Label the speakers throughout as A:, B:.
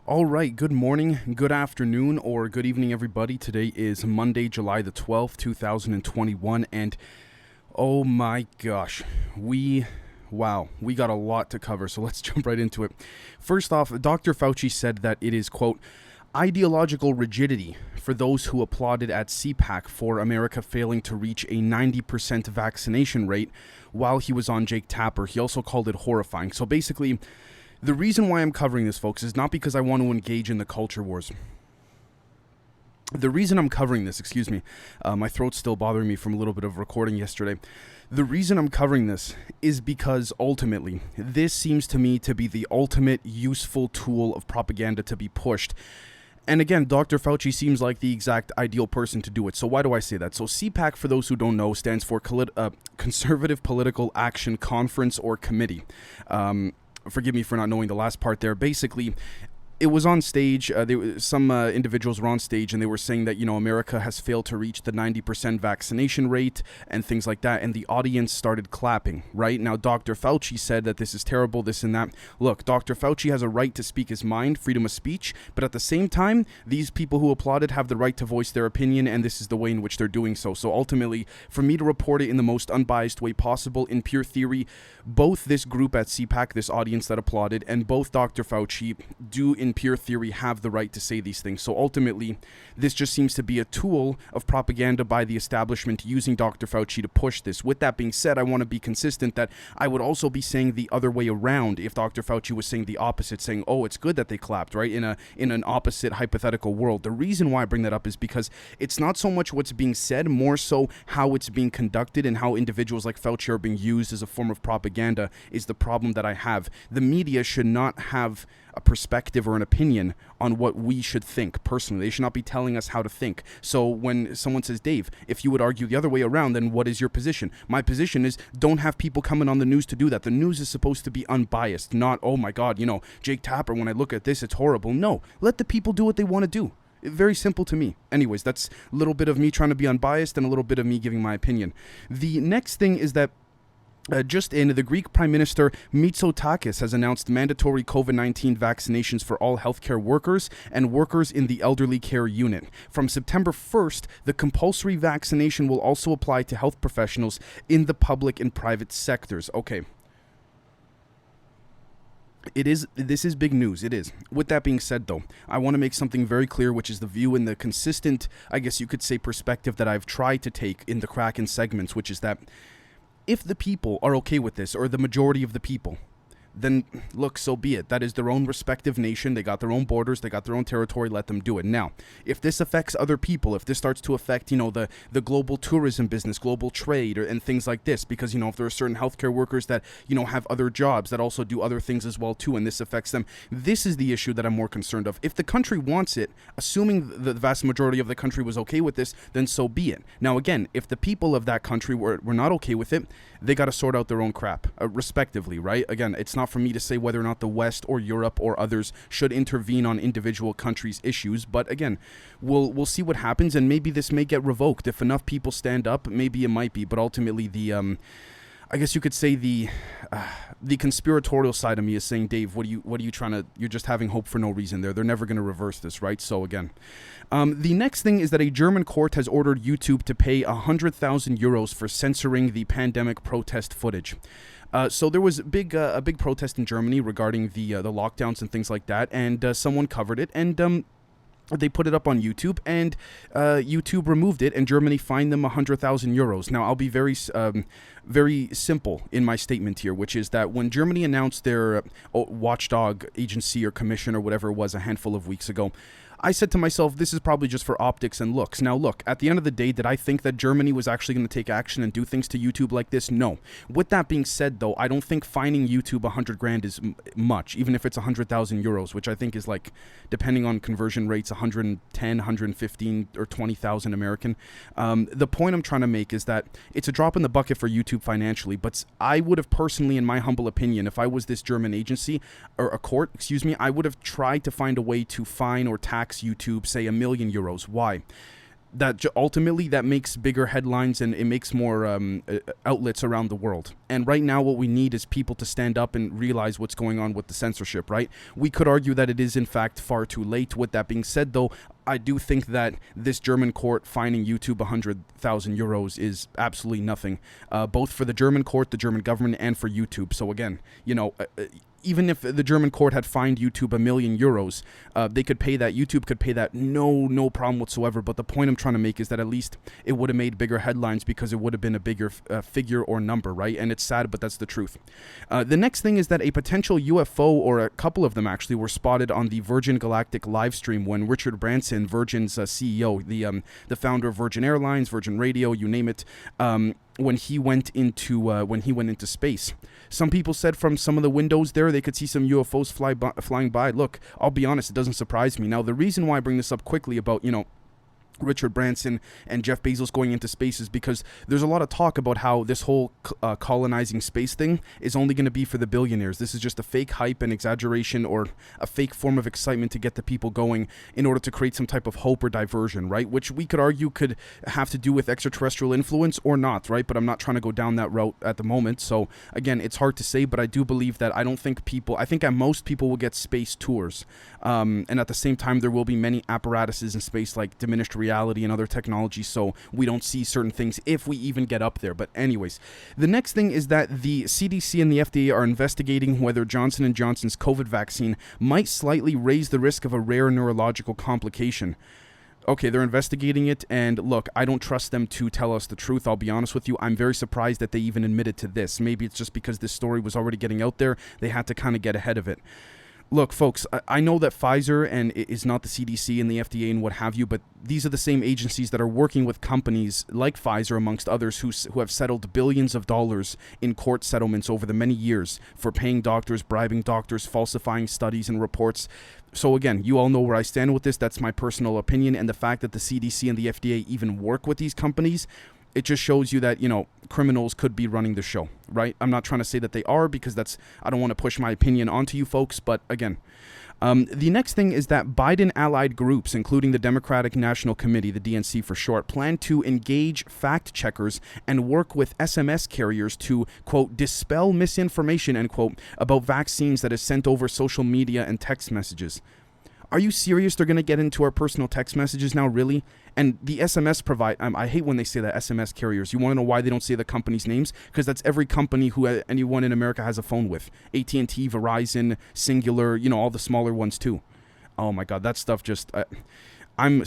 A: All right, good morning, good afternoon, or good evening, everybody. Today is Monday, July the 12th, 2021, and oh my gosh, we got a lot to cover, so let's jump right into it. First off, Dr. Fauci said that it is, quote, ideological rigidity for those who applauded at CPAC for America failing to reach a 90% vaccination rate while he was on Jake Tapper. He also called it horrifying. So basically, the reason why I'm covering this, folks, is not because I want to engage in the culture wars. The reason I'm covering this, my throat's still bothering me from a little bit of recording yesterday. The reason I'm covering this is because ultimately, this seems to me to be the ultimate useful tool of propaganda to be pushed. And again, Dr. Fauci seems like the exact ideal person to do it. So why do I say that? So CPAC, for those who don't know, stands for Conservative Political Action Conference or Committee. Forgive me for not knowing the last part there. Basically, it was on stage. Some individuals were on stage and they were saying that, America has failed to reach the 90% vaccination rate and things like that. And the audience started clapping, right? Now, Dr. Fauci said that this is terrible, this and that. Look, Dr. Fauci has a right to speak his mind, freedom of speech. But at the same time, these people who applauded have the right to voice their opinion. And this is the way in which they're doing so. So ultimately, for me to report it in the most unbiased way possible, in pure theory, both this group at CPAC, this audience that applauded, and both Dr. Fauci do in pure theory have the right to say these things. So ultimately, this just seems to be a tool of propaganda by the establishment using Dr. Fauci to push this. With that being said, I want to be consistent that I would also be saying the other way around if Dr. Fauci was saying the opposite, saying, oh, it's good that they clapped, right? In an opposite hypothetical world. The reason why I bring that up is because it's not so much what's being said, more so how it's being conducted and how individuals like Fauci are being used as a form of propaganda is the problem that I have. The media should not have a perspective or an opinion on what we should think personally. They should not be telling us how to think. So when someone says, Dave, if you would argue the other way around, then what is your position? My position is don't have people coming on the news to do that. The news is supposed to be unbiased, not, oh my God, Jake Tapper, when I look at this, it's horrible. No, let the people do what they want to do. Very simple to me. Anyways, that's a little bit of me trying to be unbiased and a little bit of me giving my opinion. The next thing is that the Greek Prime Minister Mitsotakis has announced mandatory COVID-19 vaccinations for all healthcare workers and workers in the elderly care unit. From September 1st, the compulsory vaccination will also apply to health professionals in the public and private sectors. Okay. This is big news. It is. With that being said, though, I want to make something very clear, which is the view and the consistent, I guess you could say, perspective that I've tried to take in the Kraken segments, which is that if the people are okay with this, or the majority of the people, then look, so be it. That is their own respective nation. They got their own borders. They got their own territory. Let them do it. Now, if this affects other people, if this starts to affect, the global tourism business, global trade, and things like this, because, if there are certain healthcare workers that, have other jobs that also do other things as well, too, and this affects them, this is the issue that I'm more concerned of. If the country wants it, assuming the vast majority of the country was okay with this, then so be it. Now, again, if the people of that country were not okay with it, they got to sort out their own crap, respectively, right? Again, it's not for me to say whether or not the West or Europe or others should intervene on individual countries' issues, but again, we'll see what happens, and maybe this may get revoked. If enough people stand up, maybe it might be, but ultimately I guess you could say the conspiratorial side of me is saying, Dave, what are you trying to, you're just having hope for no reason there. They're never going to reverse this, right? So again, the next thing is that a German court has ordered YouTube to pay 100,000 euros for censoring the pandemic protest footage. So there was a big protest in Germany regarding the lockdowns and things like that, and someone covered it, and they put it up on YouTube, and YouTube removed it, and Germany fined them 100,000 euros. Now, I'll be very simple in my statement here, which is that when Germany announced their watchdog agency or commission or whatever it was a handful of weeks ago, I said to myself, this is probably just for optics and looks. Now, look, at the end of the day, did I think that Germany was actually going to take action and do things to YouTube like this? No. With that being said, though, I don't think fining YouTube 100 grand is much, even if it's 100,000 euros, which I think is like, depending on conversion rates, 110, 115, or 20,000 American. The point I'm trying to make is that it's a drop in the bucket for YouTube financially, but I would have personally, in my humble opinion, if I was this German agency, or a court, I would have tried to find a way to fine or tax YouTube, say, €1 million. Why? that ultimately that makes bigger headlines and it makes more outlets around the world. And right now what we need is people to stand up and realize what's going on with the censorship, right? We could argue that it is in fact far too late. With that being said, though, I do think that this German court fining YouTube 100,000 euros is absolutely nothing, both for the German court, the German government, and for YouTube. So again, even if the German court had fined YouTube €1 million, they could pay that. YouTube could pay that. No problem whatsoever. But the point I'm trying to make is that at least it would have made bigger headlines because it would have been a bigger figure or number, right? And it's sad, but that's the truth. The next thing is that a potential UFO, or a couple of them actually, were spotted on the Virgin Galactic live stream when Richard Branson, Virgin's CEO, the founder of Virgin Airlines, Virgin Radio, you name it, when he went into space. Some people said from some of the windows there they could see some UFOs flying by. Look, I'll be honest, it doesn't surprise me. Now, the reason why I bring this up quickly about, Richard Branson and Jeff Bezos going into space is because there's a lot of talk about how this whole colonizing space thing is only going to be for the billionaires. This is just a fake hype and exaggeration, or a fake form of excitement to get the people going in order to create some type of hope or diversion, right? Which we could argue could have to do with extraterrestrial influence or not, right? But I'm not trying to go down that route at the moment. So again, it's hard to say, but I do believe that I think at most people will get space tours. And at the same time, there will be many apparatuses in space like diminished reality and other technologies, so we don't see certain things if we even get up there. But anyways, the next thing is that the CDC and the FDA are investigating whether Johnson & Johnson's COVID vaccine might slightly raise the risk of a rare neurological complication. Okay, they're investigating it, and look, I don't trust them to tell us the truth. I'll be honest with you. I'm very surprised that they even admitted to this. Maybe it's just because this story was already getting out there, they had to kind of get ahead of it. Look, folks, I know that Pfizer and is not the CDC and the FDA and what have you, but these are the same agencies that are working with companies like Pfizer, amongst others, who have settled billions of dollars in court settlements over the many years for paying doctors, bribing doctors, falsifying studies and reports. So again, you all know where I stand with this. That's my personal opinion, and the fact that the CDC and the FDA even work with these companies, it just shows you that, criminals could be running the show, right? I'm not trying to say that they are, because I don't want to push my opinion onto you folks, but again, the next thing is that Biden-allied groups, including the Democratic National Committee, the DNC for short, plan to engage fact-checkers and work with SMS carriers to, quote, dispel misinformation, end quote, about vaccines that is sent over social media and text messages. Are you serious? They're going to get into our personal text messages now, really? And the SMS I hate when they say that, SMS carriers. You want to know why they don't say the company's names? Because that's every company who anyone in America has a phone with. AT&T, Verizon, Singular, all the smaller ones too. Oh my God, that stuff just... I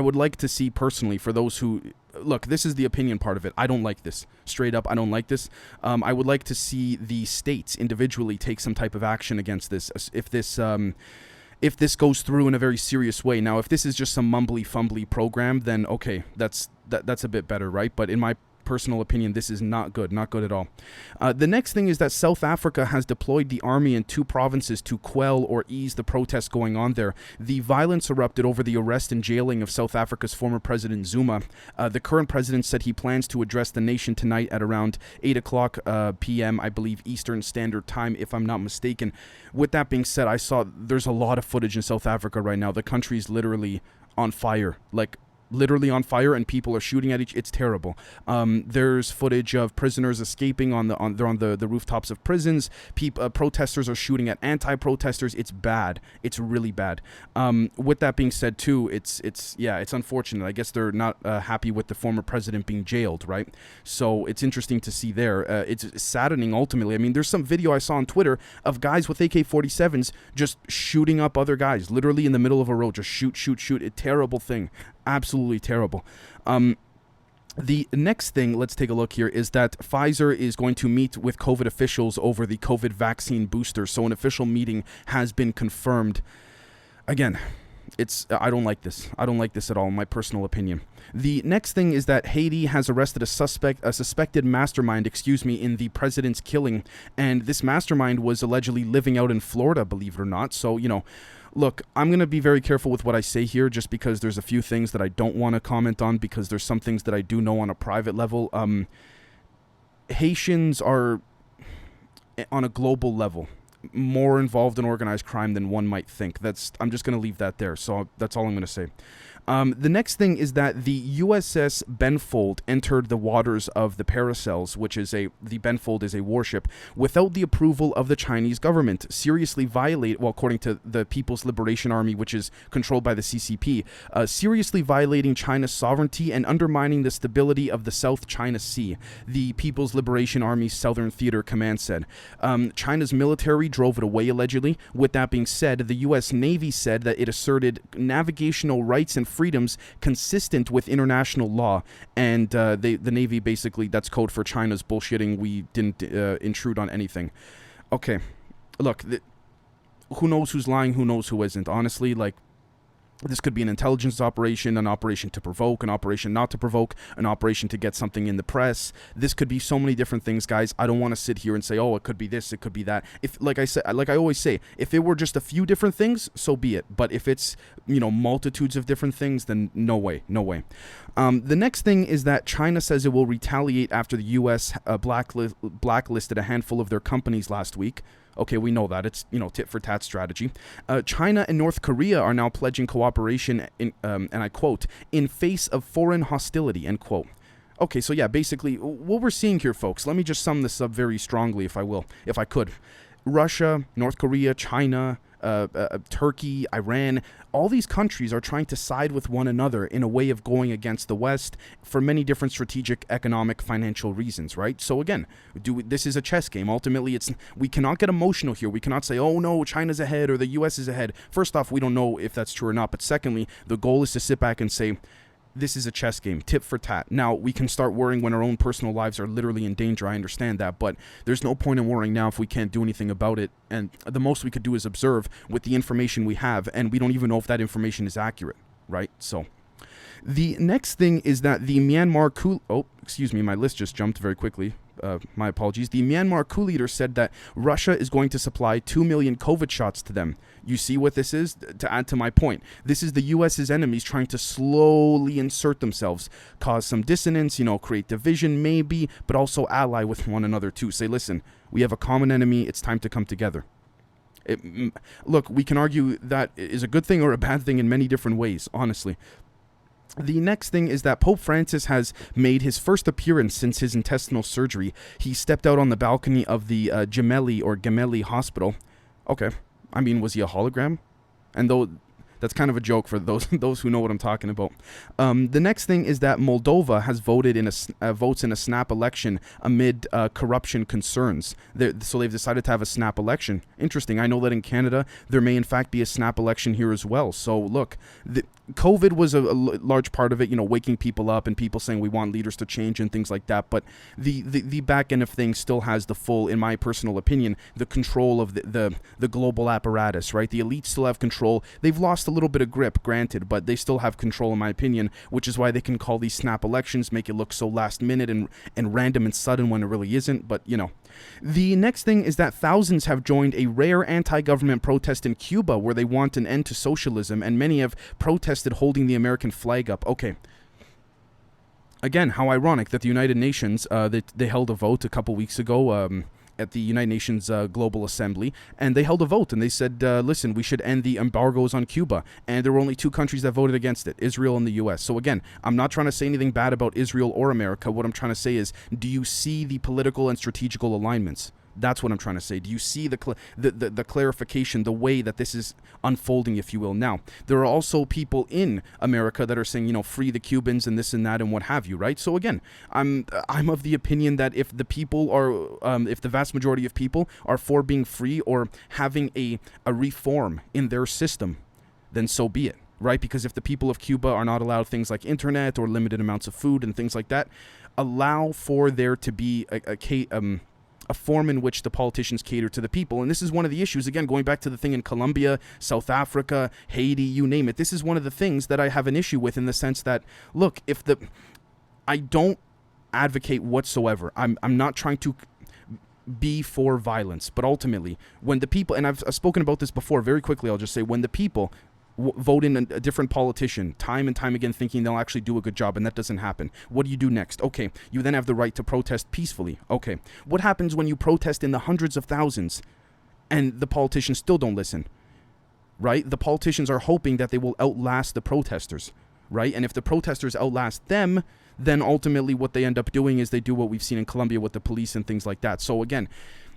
A: would like to see personally, for those who... Look, this is the opinion part of it. I don't like this. Straight up, I don't like this. I would like to see the states individually take some type of action against this if this goes through in a very serious way. Now, if this is just some mumbly-fumbly program, then okay, that's a bit better, right? But in my personal opinion, this is not good at all. The next thing is that South Africa has deployed the army in 2 provinces to quell or ease the protests going on there. The violence erupted over the arrest and jailing of South Africa's former president Zuma. The current president said he plans to address the nation tonight at around 8 o'clock p.m., I believe, Eastern Standard Time, if I'm not mistaken. With that being said, I saw there's a lot of footage in South Africa right now. The country's literally on fire, literally on fire, and people are shooting at it's terrible. There's footage of prisoners escaping on the rooftops of prisons. Protesters are shooting at anti-protesters. It's bad. It's really bad. With that being said too, it's unfortunate. I guess they're not happy with the former president being jailed, right? So it's interesting to see there. It's saddening ultimately. I mean, there's some video I saw on Twitter of guys with AK-47s just shooting up other guys, literally in the middle of a road. Just shoot. A terrible thing. Absolutely terrible. The next thing, let's take a look here, is that Pfizer is going to meet with COVID officials over the COVID vaccine booster. So an official meeting has been confirmed. Again, I don't like this. I don't like this at all, in my personal opinion. The next thing is that Haiti has arrested a suspected mastermind, in the president's killing. And this mastermind was allegedly living out in Florida, believe it or not. So, look, I'm going to be very careful with what I say here, just because there's a few things that I don't want to comment on, because there's some things that I do know on a private level. Haitians are, on a global level, more involved in organized crime than one might think. I'm just going to leave that there. So that's all I'm going to say. The next thing is that the USS Benfold entered the waters of the Paracels, which is the Benfold is a warship, without the approval of the Chinese government, according to the People's Liberation Army, which is controlled by the CCP, seriously violating China's sovereignty and undermining the stability of the South China Sea, the People's Liberation Army's Southern Theater Command said. China's military drove it away, allegedly. With that being said, the U.S. Navy said that it asserted navigational rights and freedoms consistent with international law, and the Navy basically, that's code for China's bullshitting. We didn't intrude on anything. Okay, look, who knows who's lying, who knows who isn't. Honestly, like, this could be an intelligence operation, an operation to provoke, an operation not to provoke, an operation to get something in the press. This could be so many different things, guys. I don't want to sit here and say, oh, it could be this, it could be that. If, like I always say, if it were just a few different things, so be it. But if it's, multitudes of different things, then no way. The next thing is that China says it will retaliate after the U.S. Blacklisted a handful of their companies last week. Okay, we know that. It's, tit for tat strategy. China and North Korea are now pledging cooperation, and I quote, in face of foreign hostility, end quote. Okay, so yeah, basically, what we're seeing here, folks, let me just sum this up very strongly, if I could. Russia, North Korea, China, Turkey, Iran, all these countries are trying to side with one another in a way of going against the West for many different strategic, economic, financial reasons, right? So again, this is a chess game. Ultimately, we cannot get emotional here. We cannot say, oh no, China's ahead or the US is ahead. First off, we don't know if that's true or not. But secondly, the goal is to sit back and say, this is a chess game, tit for tat. Now, we can start worrying when our own personal lives are literally in danger. I understand that, but there's no point in worrying now if we can't do anything about it. And the most we could do is observe with the information we have, and we don't even know if that information is accurate, right? So the next thing is that the Myanmar my list just jumped very quickly. My apologies. The Myanmar coup leader said that Russia is going to supply 2 million COVID shots to them. You see what this is? To add to my point, this is the U.S.'s enemies trying to slowly insert themselves, cause some dissonance, create division maybe, but also ally with one another too. Say, listen, we have a common enemy. It's time to come together. Look, we can argue that is a good thing or a bad thing in many different ways, honestly. The next thing is that Pope Francis has made his first appearance since his intestinal surgery. He stepped out on the balcony of the Gemelli Hospital. Okay, I mean, was he a hologram? And though that's kind of a joke for those who know what I'm talking about. The next thing is that Moldova has voted in votes in a snap election amid corruption concerns. So they've decided to have a snap election. Interesting. I know that in Canada there may in fact be a snap election here as well. So look, COVID was a large part of it, waking people up and people saying we want leaders to change and things like that. But the back end of things still has the full, in my personal opinion, the control of the global apparatus, right? The elites still have control. They've lost a little bit of grip, granted, but they still have control, in my opinion, which is why they can call these snap elections, make it look so last minute and random and sudden when it really isn't. But, The next thing is that thousands have joined a rare anti-government protest in Cuba where they want an end to socialism, and many have protested holding the American flag up. Okay. Again, how ironic that the United Nations, they held a vote a couple weeks ago at the United Nations Global Assembly, and they held a vote, and they said, listen, we should end the embargoes on Cuba, and there were only two countries that voted against it, Israel and the U.S. So again, I'm not trying to say anything bad about Israel or America. What I'm trying to say is, do you see the political and strategical alignments? That's what I'm trying to say. Do you see the clarification, the way that this is unfolding, if you will? Now, there are also people in America that are saying, free the Cubans and this and that and what have you, right? So again, I'm of the opinion that if the people are, if the vast majority of people are for being free or having a reform in their system, then so be it, right? Because if the people of Cuba are not allowed things like internet or limited amounts of food and things like that, allow for there to be a form in which the politicians cater to the people. And this is one of the issues, again, going back to the thing in Colombia, South Africa, Haiti, you name it. This is one of the things that I have an issue with, in the sense that, look, I don't advocate whatsoever. I'm not trying to be for violence, but ultimately, when the people, and I've spoken about this before, very quickly, I'll just say, when the people vote in a different politician time and time again, thinking they'll actually do a good job, and that doesn't happen. What do you do next? Okay, you then have the right to protest peacefully. Okay, what happens when you protest in the hundreds of thousands and the politicians still don't listen? Right? The politicians are hoping that they will outlast the protesters. right? And if the protesters outlast them, then ultimately what they end up doing is they do what we've seen in Colombia with the police and things like that. So again,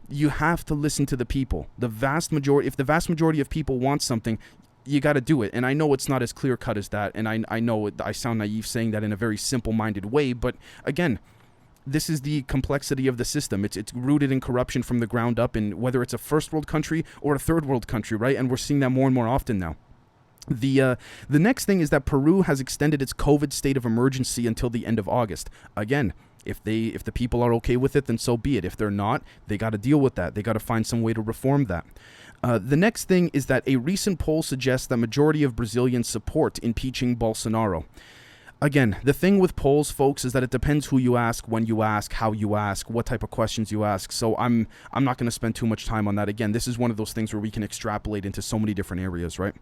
A: you have to listen to the people. If the vast majority of people want something, you got to do it. And I know it's not as clear cut as that, and I know I sound naive saying that in a very simple-minded way, but again, this is the complexity of the system. It's rooted in corruption from the ground up, and whether it's a first world country or a third world country, right? And we're seeing that more and more often now. The next thing is that Peru has extended its COVID state of emergency until the end of August. Again, if the people are okay with it, then so be it. If they're not, they got to deal with that. They got to find some way to reform that. The next thing is that a recent poll suggests that majority of Brazilians support impeaching Bolsonaro. Again, the thing with polls, folks, is that it depends who you ask, when you ask, how you ask, what type of questions you ask. So I'm not going to spend too much time on that. Again, this is one of those things where we can extrapolate into so many different areas, right?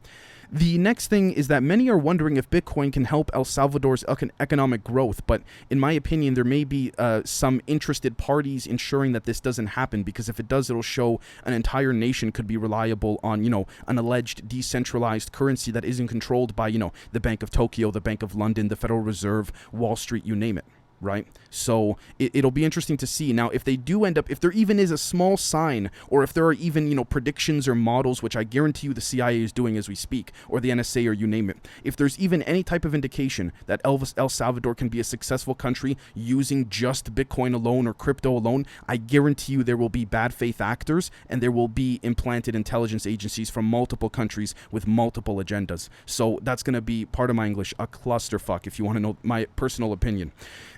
A: The next thing is that many are wondering if Bitcoin can help El Salvador's economic growth, but in my opinion, there may be some interested parties ensuring that this doesn't happen, because if it does, it'll show an entire nation could be reliable on, an alleged decentralized currency that isn't controlled by, the Bank of Tokyo, the Bank of London, the Federal Reserve, Wall Street, you name it. Right? So it'll be interesting to see. Now, if they do end up, if there even is a small sign, or if there are even, predictions or models, which I guarantee you the CIA is doing as we speak, or the NSA, or you name it, if there's even any type of indication that El Salvador can be a successful country using just Bitcoin alone or crypto alone, I guarantee you there will be bad faith actors, and there will be implanted intelligence agencies from multiple countries with multiple agendas. So that's going to be, part of my English, a clusterfuck, if you want to know my personal opinion.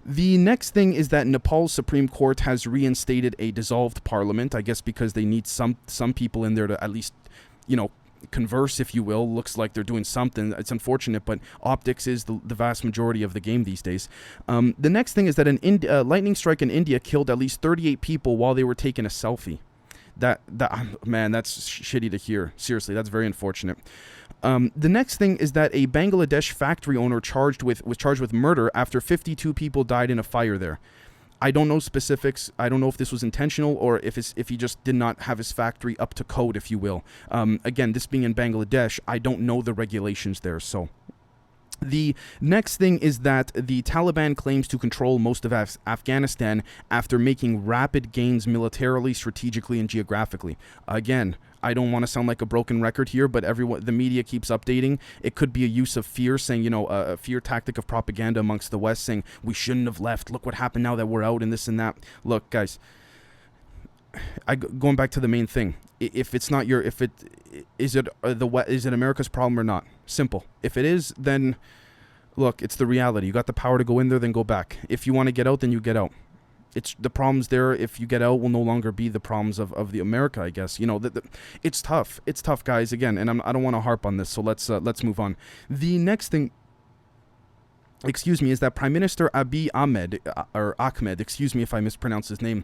A: The next thing is that Nepal's Supreme Court has reinstated a dissolved parliament, I guess because they need some people in there to at least, converse, if you will. Looks like they're doing something. It's unfortunate, but optics is the vast majority of the game these days. The next thing is that an lightning strike in India killed at least 38 people while they were taking a selfie. Man, that's shitty to hear. Seriously, that's very unfortunate. The next thing is that a Bangladesh factory owner was charged with murder after 52 people died in a fire there. I don't know specifics. I don't know if this was intentional or if he just did not have his factory up to code, if you will. Again, this being in Bangladesh, I don't know the regulations there, so. The next thing is that the Taliban claims to control most of Afghanistan after making rapid gains militarily, strategically, and geographically. Again, I don't want to sound like a broken record here, but the media keeps updating. It could be a use of fear, saying, a fear tactic of propaganda amongst the West, saying, we shouldn't have left. Look what happened now that we're out and this and that. Look, guys, going back to the main thing. If it's not is it America's problem or not? Simple. If it is, then look, it's the reality. You got the power to go in there, then go back. If you want to get out, then you get out. It's the problems there. If you get out, will no longer be the problems of the America, I guess. It's tough. It's tough, guys. Again, and I don't want to harp on this. So let's move on. The next thing, is that Prime Minister Abiy Ahmed, excuse me if I mispronounce his name,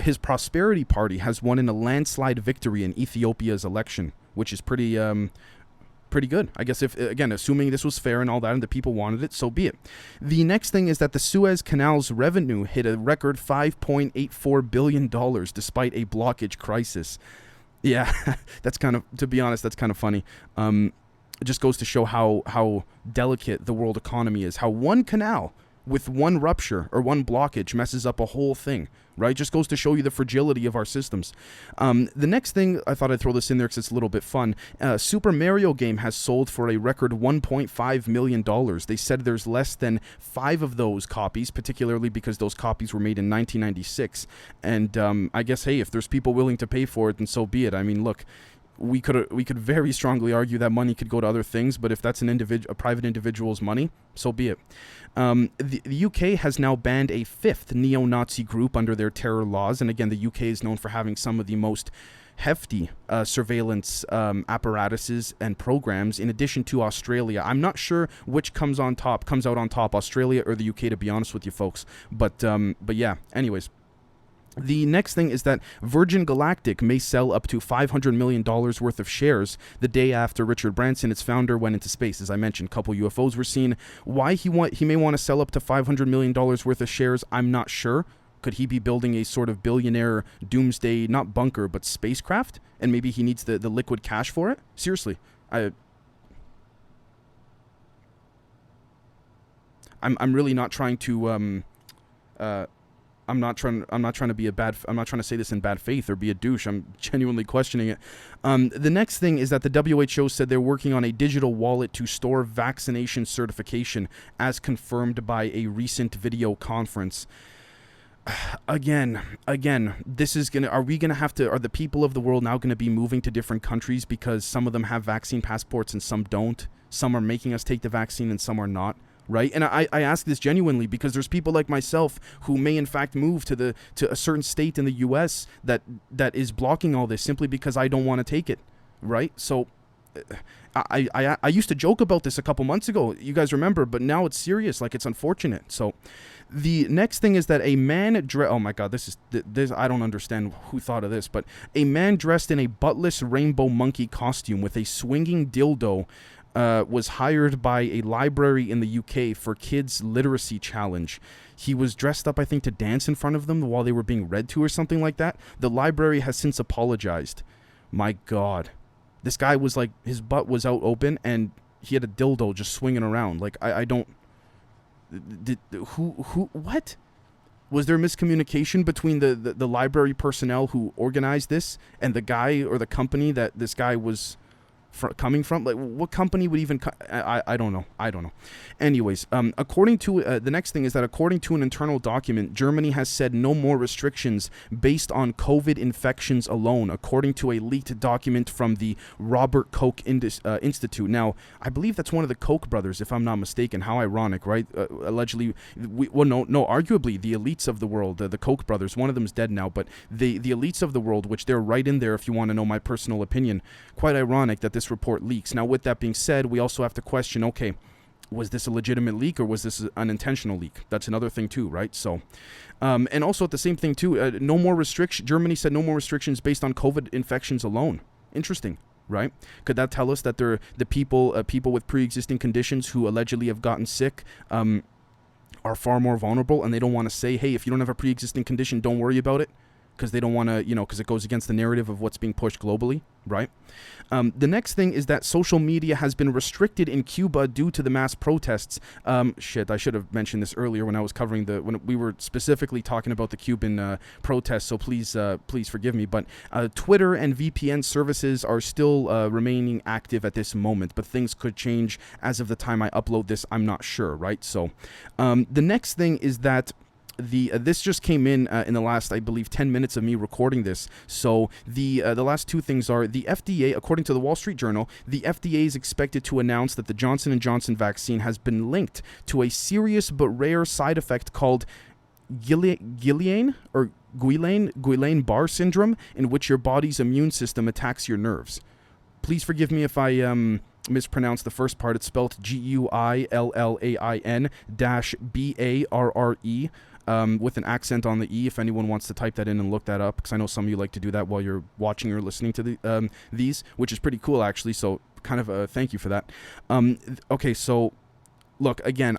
A: his Prosperity Party has won in a landslide victory in Ethiopia's election, which is pretty good. I guess assuming this was fair and all that and the people wanted it, so be it. The next thing is that the Suez Canal's revenue hit a record $5.84 billion despite a blockage crisis. Yeah, to be honest, that's kind of funny. It just goes to show how delicate the world economy is. How one canal with one rupture or one blockage messes up a whole thing, right? Just goes to show you the fragility of our systems. The next thing, I thought I'd throw this in there because it's a little bit fun. Super Mario game has sold for a record $1.5 million. They said there's less than 5 of those copies, particularly because those copies were made in 1996. And I guess, hey, if there's people willing to pay for it, then so be it. I mean, look, we could very strongly argue that money could go to other things, but if that's a private individual's money, so be it. The UK has now banned a 5th neo-Nazi group under their terror laws, and again, the UK is known for having some of the most hefty surveillance apparatuses and programs, in addition to Australia. I'm not sure which comes out on top, Australia or the UK, to be honest with you folks. But yeah, anyways. The next thing is that Virgin Galactic may sell up to $500 million worth of shares the day after Richard Branson, its founder, went into space. As I mentioned, a couple UFOs were seen. Why he may want to sell up to $500 million worth of shares, I'm not sure. Could he be building a sort of billionaire doomsday, not bunker, but spacecraft? And maybe he needs the liquid cash for it? Seriously, I'm really not trying to I'm not trying to be I'm not trying to say this in bad faith or be a douche. I'm genuinely questioning it. The next thing is that the WHO said they're working on a digital wallet to store vaccination certification, as confirmed by a recent video conference. Again, this is are the people of the world now gonna be moving to different countries because some of them have vaccine passports and some don't? Some are making us take the vaccine and some are not. Right? And I ask this genuinely because there's people like myself who may in fact move to a certain state in the US that is blocking all this simply because I don't want to take it. Right? So I used to joke about this a couple months ago, you guys remember, but now it's serious, like it's unfortunate. So the next thing is that a man oh my god, this I don't understand who thought of this, but a man dressed in a buttless rainbow monkey costume with a swinging dildo was hired by a library in the UK for kids' literacy challenge. He was dressed up, I think, to dance in front of them while they were being read to or something like that. The library has since apologized. My God. This guy was like, his butt was out open and he had a dildo just swinging around. Like, I don't... What? Was there miscommunication between the library personnel who organized this and the guy or the company that this guy was... coming from? Like, what company would even I don't know. Anyways, according to the next thing is that according to an internal document, Germany has said no more restrictions based on COVID infections alone, according to a leaked document from the Robert Koch Institute. Now, I believe that's one of the Koch brothers, if I'm not mistaken. How ironic, right? Allegedly, arguably the elites of the world, the Koch brothers, one of them's dead now, but the elites of the world, which they're right in there if you want to know my personal opinion. Quite ironic that this report leaks. Now, with that being said, we also have to question, okay, was this a legitimate leak or was this an unintentional leak? That's another thing too, right? So, and also at the same thing too, no more restrictions. Germany said no more restrictions based on COVID infections alone. Interesting, right? Could that tell us that the people with pre-existing conditions who allegedly have gotten sick are far more vulnerable, and they don't want to say, hey, if you don't have a pre-existing condition, don't worry about it? Because they don't want to, because it goes against the narrative of what's being pushed globally, right? The next thing is that social media has been restricted in Cuba due to the mass protests. I should have mentioned this earlier when I was covering when we were specifically talking about the Cuban protests, so please forgive me. But Twitter and VPN services are still remaining active at this moment, but things could change as of the time I upload this. I'm not sure, right? So the next thing is that this just came in the last, I believe, 10 minutes of me recording this. So the last two things are the FDA, according to the Wall Street Journal, the FDA is expected to announce that the Johnson & Johnson vaccine has been linked to a serious but rare side effect called Guillain-Barré syndrome, in which your body's immune system attacks your nerves. Please forgive me if I mispronounce the first part. It's spelled Guillain-Barré with an accent on the E, if anyone wants to type that in and look that up, because I know some of you like to do that while you're watching or listening to these, which is pretty cool actually, so kind of thank you for that. Okay, so look, again,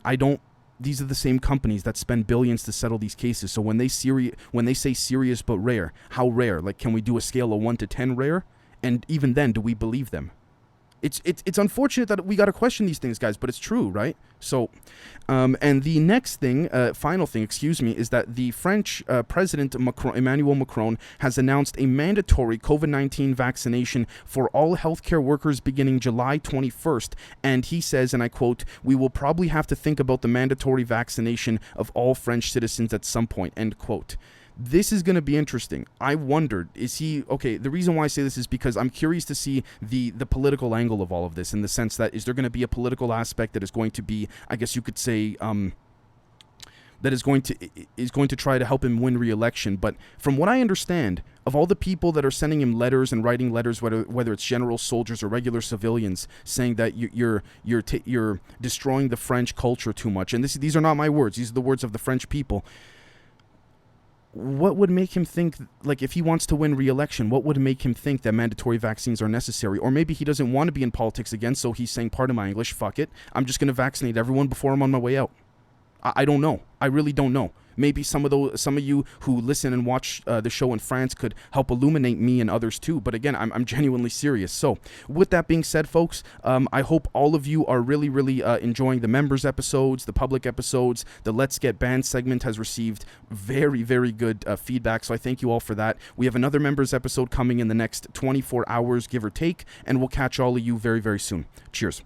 A: these are the same companies that spend billions to settle these cases, so when they say serious but rare, how rare? Like, can we do a scale of 1 to 10 rare? And even then, do we believe them? It's unfortunate that we got to question these things, guys, but it's true, right? So, and the next thing, final thing, is that the French President Emmanuel Macron has announced a mandatory COVID-19 vaccination for all healthcare workers beginning July 21st. And he says, and I quote, "We will probably have to think about the mandatory vaccination of all French citizens at some point," end quote. This is going to be interesting. I wondered, the reason why I say this is because I'm curious to see the political angle of all of this, in the sense that, is there going to be a political aspect that is going to be, I guess you could say, that is going to try to help him win re-election. But from what I understand, of all the people that are sending him letters and writing letters, whether it's generals, soldiers, or regular civilians, saying that you're destroying the French culture too much, and these are not my words, these are the words of the French people. What would make him think, like, if he wants to win re-election, what would make him think that mandatory vaccines are necessary? Or maybe he doesn't want to be in politics again, so he's saying, pardon my English, fuck it, I'm just going to vaccinate everyone before I'm on my way out. I don't know. I really don't know. maybe some of you who listen and watch the show in France could help illuminate me and others too. But again, I'm genuinely serious. So with that being said, folks, I hope all of you are really, really enjoying the members episodes, the public episodes. The Let's Get Banned segment has received very, very good feedback. So I thank you all for that. We have another members episode coming in the next 24 hours, give or take, and we'll catch all of you very, very soon. Cheers.